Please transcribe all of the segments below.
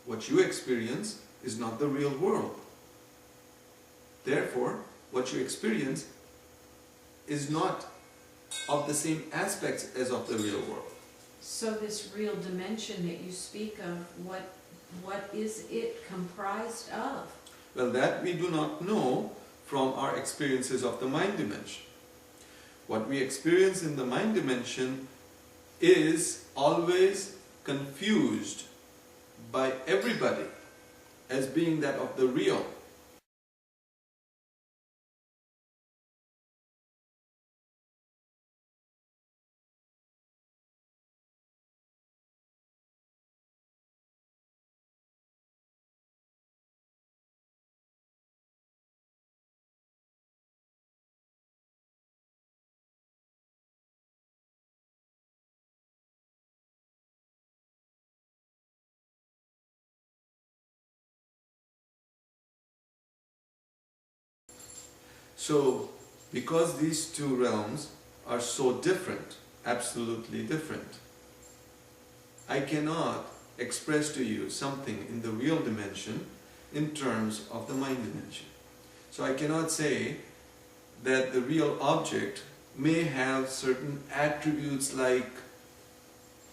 what you experience is not the real world. Therefore, what you experience is not of the same aspects as of the real world. So this real dimension that you speak of, what is it comprised of? Well, that we do not know from our experiences of the mind dimension. What we experience in the mind dimension is always confused by everybody as being that of the real. So, because these two realms are so different, absolutely different, I cannot express to you something in the real dimension in terms of the mind dimension. So I cannot say that the real object may have certain attributes like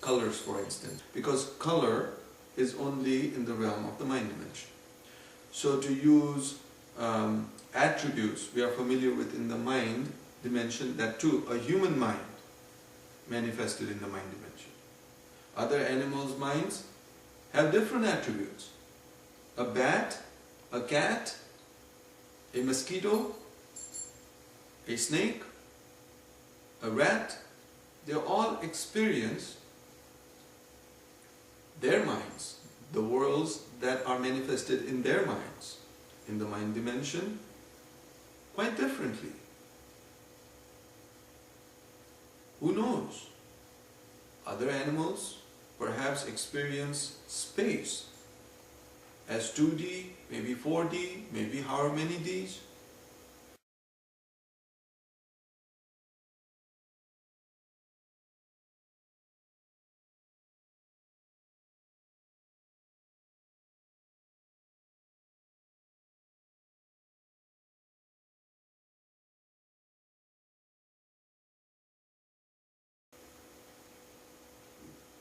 colors, for instance, because color is only in the realm of the mind dimension. So to use attributes we are familiar with in the mind dimension, that too, a human mind manifested in the mind dimension. Other animals' minds have different attributes. A bat, a cat, a mosquito, a snake, a rat, they all experience their minds, the worlds that are manifested in their minds, in the mind dimension, quite differently. Who knows? Other animals perhaps experience space as 2D, maybe 4D, maybe however many Ds.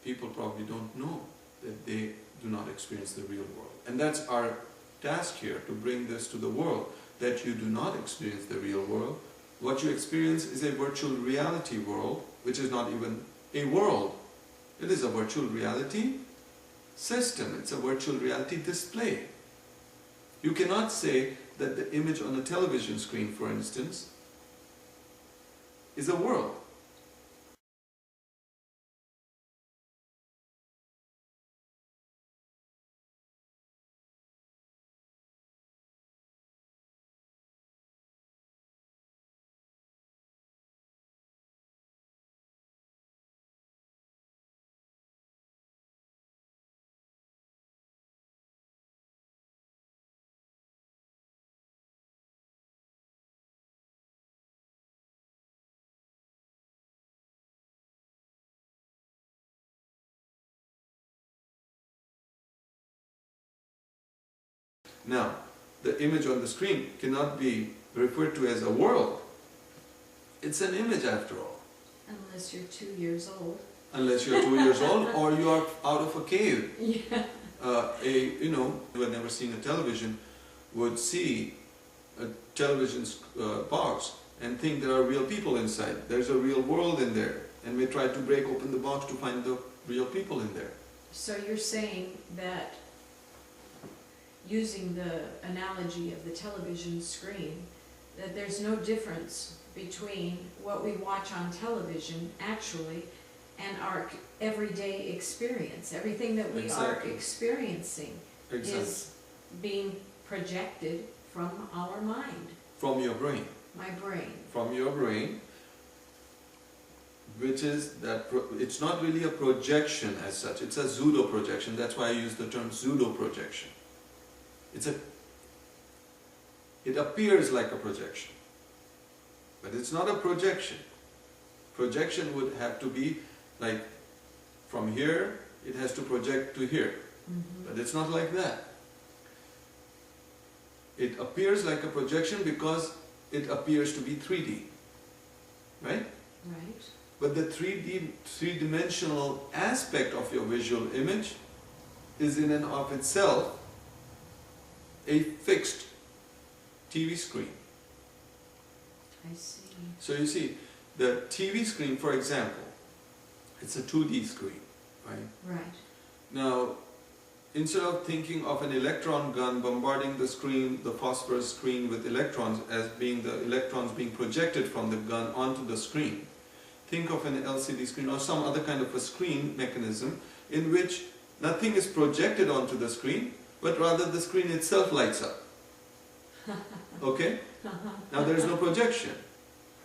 People probably don't know that they do not experience the real world. And that's our task here, to bring this to the world, that you do not experience the real world. What you experience is a virtual reality world, which is not even a world. It is a virtual reality system. It's a virtual reality display. You cannot say that the image on a television screen, for instance, is a world. Now, the image on the screen cannot be referred to as a world. It's an image after all. Unless you're 2 years old. Unless you're 2 years old or you are out of a cave. Yeah. Who had never seen a television would see a television box and think there are real people inside. There's a real world in there. And we try to break open the box to find the real people in there. So you're saying that, using the analogy of the television screen, that there's no difference between what we watch on television actually and our everyday experience. Everything that we are experiencing is being projected from our mind. From your brain. My brain. From your brain, which is that it's not really a projection as such. It's a pseudo projection. That's why I use the term pseudo projection. It appears like a projection, but it's not a projection. Projection would have to be like from here, it has to project to here. But it's not like that. It appears like a projection because it appears to be 3D, right? Right. But the three-dimensional aspect of your visual image is in and of itself a fixed TV screen. I see. So you see, the TV screen, for example, it's a 2D screen, right? Right. Now, instead of thinking of an electron gun bombarding the screen, the phosphorus screen with electrons as being the electrons being projected from the gun onto the screen, think of an LCD screen or some other kind of a screen mechanism in which nothing is projected onto the screen, but rather the screen itself lights up. Okay? Now there is no projection.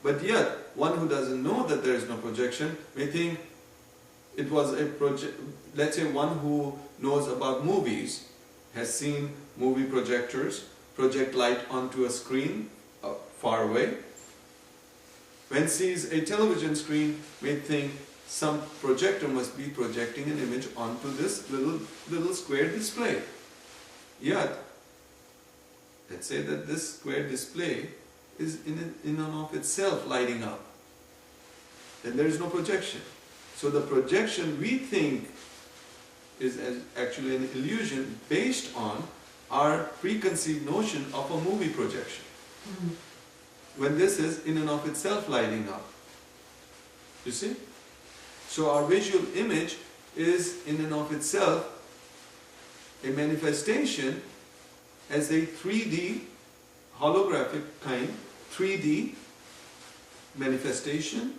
But yet, one who doesn't know that there is no projection may think it was a let's say one who knows about movies, has seen movie projectors project light onto a screen far away. When sees a television screen, may think some projector must be projecting an image onto this little square display. Yet, let's say that this square display is in and of itself lighting up. Then there is no projection. So the projection we think is actually an illusion based on our preconceived notion of a movie projection. When this is in and of itself lighting up. You see? So our visual image is in and of itself a manifestation as a 3D, holographic kind, 3D manifestation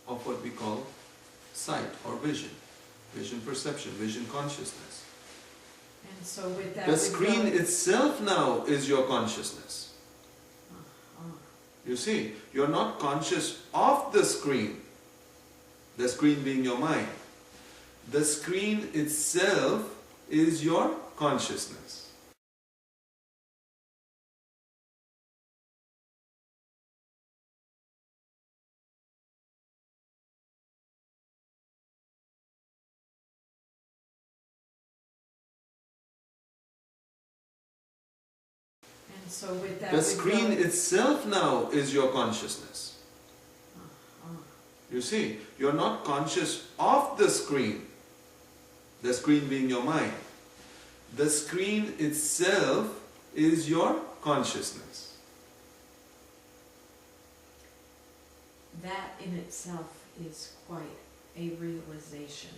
of what we call sight or vision. Vision perception, vision consciousness. And so with that, the screen itself now is your consciousness. You see, you're not conscious of the screen being your mind. The screen itself is your consciousness. So with that, the screen itself now is your consciousness. You see, you're not conscious of the screen being your mind. The screen itself is your consciousness. That in itself is quite a realization.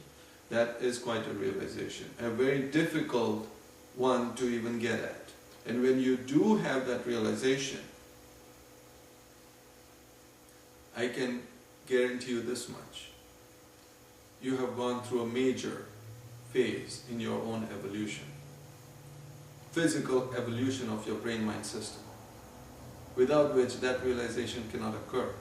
That is quite a realization, a very difficult one to even get at. And when you do have that realization, I can guarantee you this much. You have gone through a major phase in your own evolution. Physical evolution of your brain-mind system, without which that realization cannot occur.